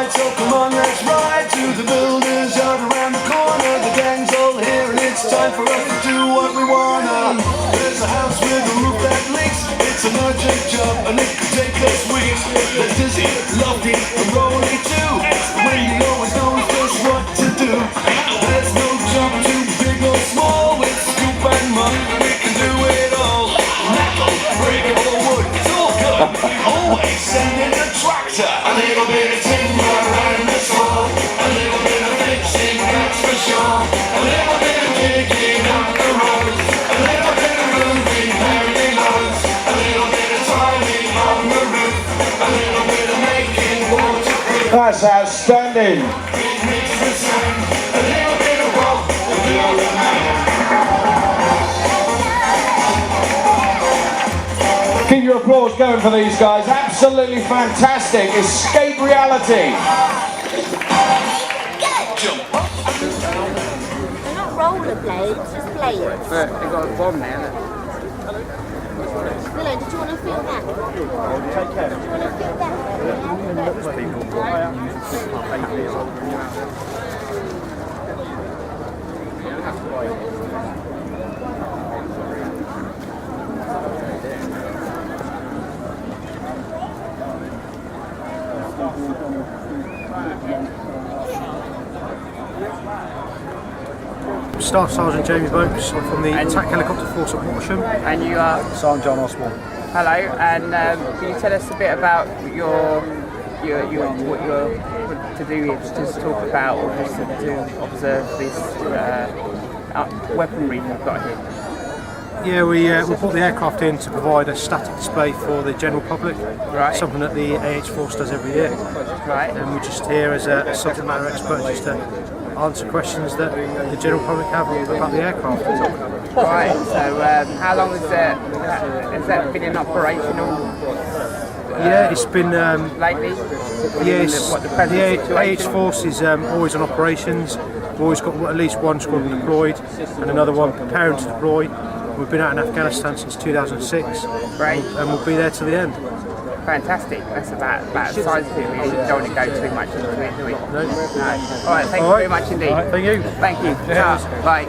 right, so come on, let's ride to the builders yard around the corner. The gang's all here and it's time for us to do what we wanna. There's a house with a roof that leaks. It's an urgent job and it could take us weeks. There's Dizzy, Lofty, and Rolly too. Wendy always knows just what to do. There's no job too big or small. With scoop and mud, we can do it all. Knuckle, breakable wood, it's all good. Always sending a tractor. A little bit of timber and a saw. A little bit of fixing, that's for sure. A little bit of digging up the roads. A little bit of roofing, burying loads. A little bit of tiling on the roof. A little bit of making waterproof. That's outstanding. It makes the sound. A little bit of rock, a little bit of man. Keep your applause going for these guys. Absolutely fantastic. Escape reality. They're not rollerblades, just blades. But they got a bomb there. Willow, did you want to feel that? Take care. Do you want to feel Staff Sergeant James Boakes. I'm from the Attack Helicopter Force at Horsham. And you are? Sergeant John Osborne. Hello, and can you tell us a bit about what you're to do here? Just talk about or just to observe this weaponry we've got here. Yeah, we brought the aircraft in to provide a static display for the general public. Right. Something that the AH Force does every year. Right. And we're just here as a subject matter expert just to answer questions that the general public have about the aircraft. Right. So how long has that been in operational? Yeah, it's been lately. Yes, What the present the situation? AH Force is always on operations. We've always got at least one squadron deployed and another one preparing to deploy. We've been out in Afghanistan since 2006, Right. and we'll be there to the end. Fantastic. That's about the size of it. We don't want to go too much into it, do we? No. All right. Thank you very much indeed. All right, thank you. Thank you. Yeah. Bye.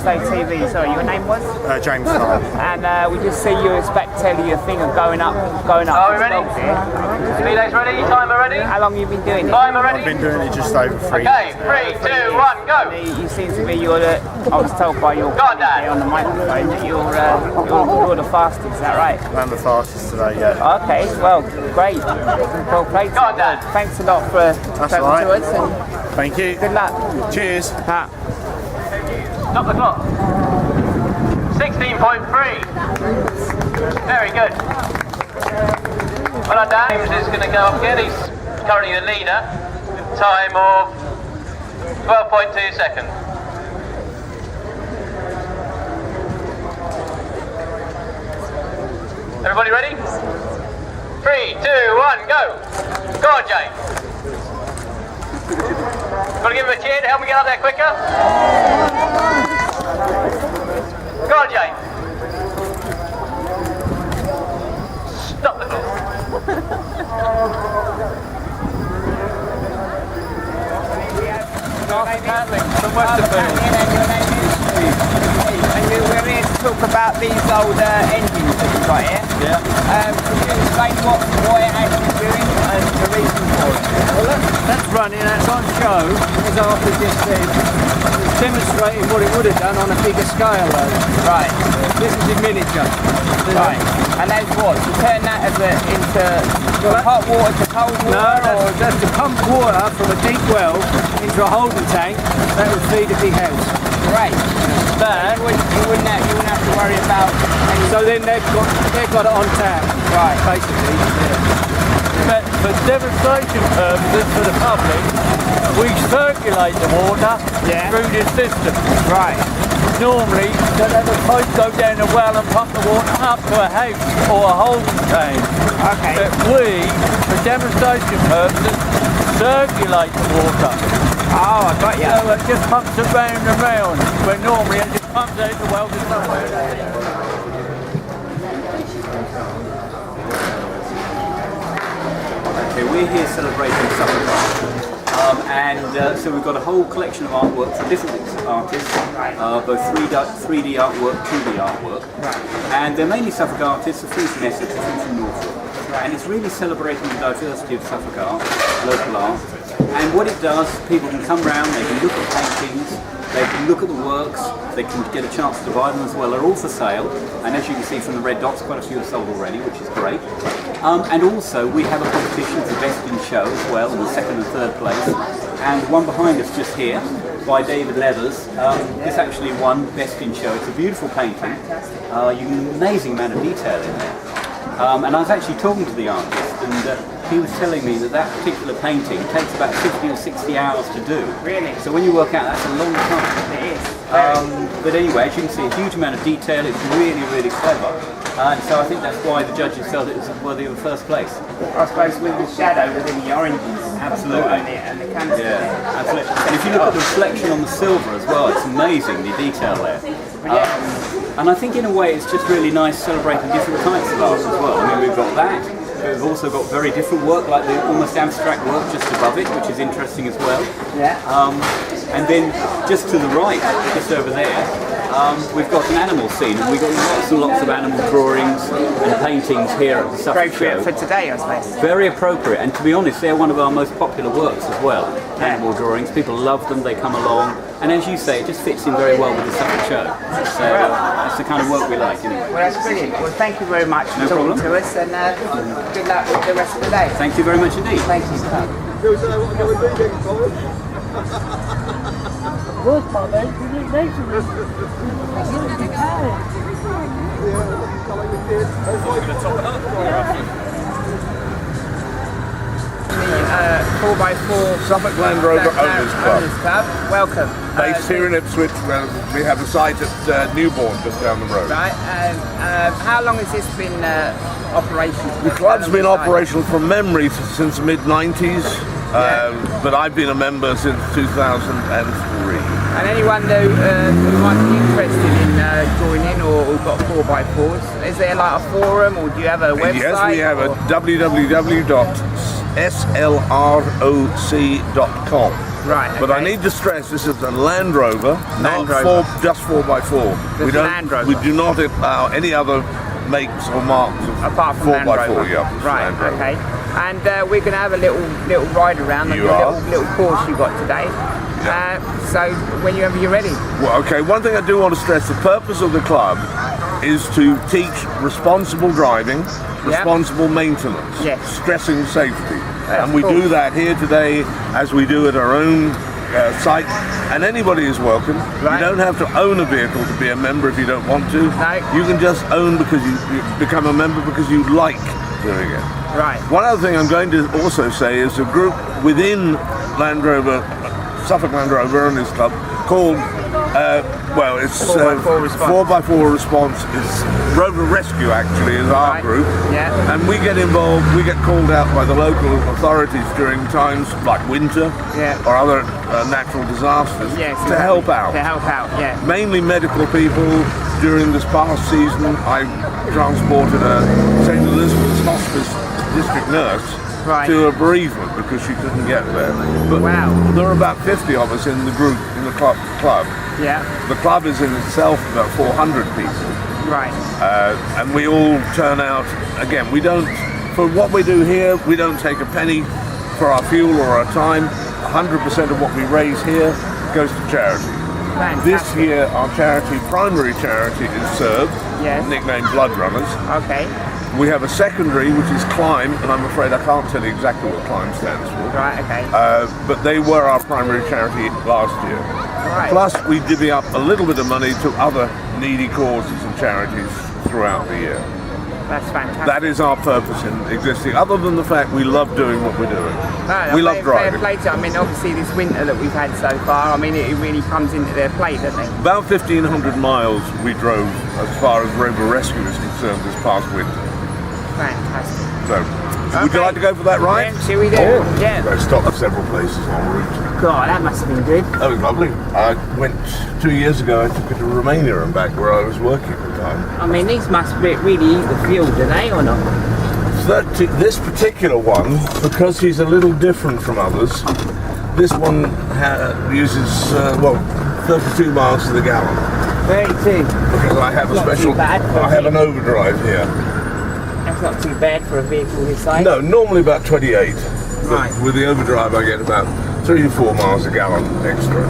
Thursday TV, sorry, your name was? James Clark. And we just see you as back telling you a thing of going up. Are we ready? Relays ready? Timer ready? How long have you been doing it? Timer ready? I've been doing it just over 3 Okay, 3, 2, 1, go! You seem to be, I was told by your Go on, Dad. on the microphone that you're the fastest, is that right? I'm the fastest today, yeah. Okay, well, great. Well played. Go on, Dad. Thanks a lot for talking all right. to us and Thank you. good luck. Cheers. Stop the clock. 16.3. Very good. Well done, Dan. James is going to go up again. He's currently the leader with a time of 12.2 seconds. Everybody ready? 3, 2, 1, go! Go on, James. Got to give him a cheer to help me get up there quicker. Go on, James. Stop the clock. And we're here to talk about about these old engines that you've got here. Yeah. Can you explain what it actually doing and the reason for it? Well, that's running, that's on show, as after just demonstrating what it would have done on a bigger scale though. Right. This is in miniature. Right. And then what? To turn that into hot water to cold water? No, that's to pump water from a deep well into a holding tank that would feed a big house. Great. But you wouldn't have to worry about any... So then they've got it on tap. Right. Basically. Yeah. But for demonstration purposes for the public, we circulate the water through this system. Right. Normally, they'll have a pipe go down the well and pump the water up to a house or a holding tank. Okay. But we, for demonstration purposes, circulate the water. Oh, I got you. So it just pumps it round and round, where normally it just pumps out the well to somewhere. Okay, we're here celebrating Suffolk Show, and so we've got a whole collection of artwork from different artists, both 3D artwork, 2D artwork, and they're mainly Suffolk artists, a few from Essex, a few from Norfolk, and it's really celebrating the diversity of Suffolk art, local art, and what it does, people can come round, they can look at paintings, they can look at the works, they can get a chance to buy them as well. They're all for sale, and as you can see from the red dots, quite a few are sold already, which is great. And also, we have a competition for Best in Show as well, in the second and third place. And one behind us just here, by David Leathers, this actually won Best in Show. It's a beautiful painting, an amazing amount of detail in there. And I was actually talking to the artist, and he was telling me that particular painting takes about 50 or 60 hours to do. Really? So when you work out, that's a long time. It is. But anyway, as you can see, a huge amount of detail. It's really, really clever. And so I think that's why the judges felt it was worthy of first place. I suppose with the shadow within the oranges. Absolutely. And the canister. Yeah, absolutely. And if you look at the reflection on the silver as well, it's amazing, the detail there. And I think in a way it's just really nice celebrating different types of art as well. I mean, we've got that, but we've also got very different work, like the almost abstract work just above it, which is interesting as well. Yeah. And then just to the right, just over there, we've got an animal scene, and we've got lots and lots of animal drawings and paintings here at the Suffolk Show. Appropriate for today, I suppose. Very appropriate, and to be honest, they're one of our most popular works as well. Animal drawings, people love them, they come along, and as you say, it just fits in very well with the Suffolk Show. So that's the kind of work we like, anyway. Well, that's brilliant. Well, thank you very much for talking to us, and good luck with the rest of the day. Thank you very much indeed. Thank you, sir. The 4x4 Suffolk Land Rover Owners Club. Welcome. Based here in Ipswich, where we have a site at Newbourne, just down the road. Right. How long has this been operational? The club's been operational from memory since the mid-90s, but I've been a member since 2003. And anyone who might be interested in joining or who've got 4x4s, is there like a forum or do you have a website? Yes, we have a www.slroc.com. Right. Okay. But I need to stress this is a Land Rover, not just 4x4. We do not allow any other makes or marks of apart from 4x4. Yeah, right. Okay. And we're going to have a little ride around on the little course you got today. So whenever you're ready. Well, okay. One thing I do want to stress: the purpose of the club is to teach responsible driving, responsible maintenance, stressing safety, and we do that here today as we do at our own site. And anybody is welcome. You don't have to own a vehicle to be a member if you don't want to. You can just own because you become a member because you like doing it. Right. One other thing I'm going to also say is a group within Land Rover, Suffolk Land Rover Owners Club, called, it's 4x4 Response. It's Rover Rescue actually is our group. Yeah. And we get involved, we get called out by the local authorities during times like winter or other natural disasters to help out. To help out, Mainly medical people. During this past season, I transported a St. Elizabeth's Hospice district nurse to a bereavement because she couldn't get there. But there are about 50 of us in the group, in the club. Yeah. The club is in itself about 400 people. Right. And we all turn out, again, we don't, for what we do here, we don't take a penny for our fuel or our time. 100% of what we raise here goes to charity. Fantastic. This year, our primary charity is Serve, nicknamed Blood Runners. Okay. We have a secondary, which is Climb, and I'm afraid I can't tell you exactly what Climb stands for. Right, okay. But they were our primary charity last year. Right. Plus, we divvy up a little bit of money to other needy causes and charities throughout the year. That's fantastic. That is our purpose in existing, other than the fact we love doing what we're doing. No, we love driving. Fair play to, I mean, obviously this winter that we've had so far, I mean, it really comes into their plate, doesn't it? About 1,500 miles we drove as far as Rover Rescue is concerned this past winter. Fantastic. So, would you like to go for that ride? Yeah, shall we do? Yeah. I stopped at several places en route. God, that must have been good. That was lovely. I went 2 years ago, I took it to Romania and back where I was working at the time. I mean, these must really eat the fuel, do they, or not? This particular one, because he's a little different from others, this one uses, 32 miles to the gallon. 32? Because I have a special, I have an overdrive here. That's not too bad for a vehicle this size. No, normally about 28. Right. But with the overdrive I get about 3 to 4 miles a gallon extra.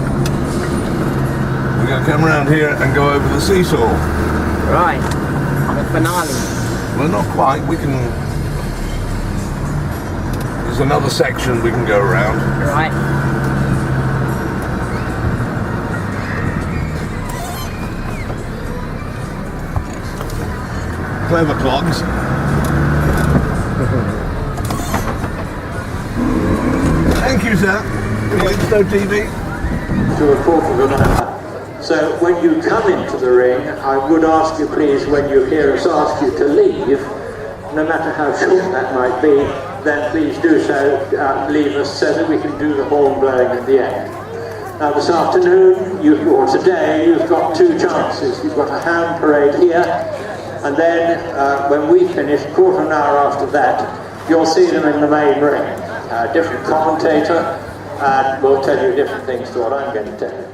We're going to come around here and go over the seesaw. Right. The finale. Well, not quite. We can... There's another section we can go around. Right. Clever clogs. Thank you, sir. Stow TV. To a quarter of an hour. So when you come into the ring, I would ask you please, when you hear us ask you to leave, no matter how short that might be, then please do so, leave us so that we can do the horn blowing at the end. Now this afternoon, or today, you've got two chances. You've got a hand parade here, and then when we finish, quarter of an hour after that, you'll see them in the main ring. Different commentator, and we'll tell you different things to what I'm going to tell you.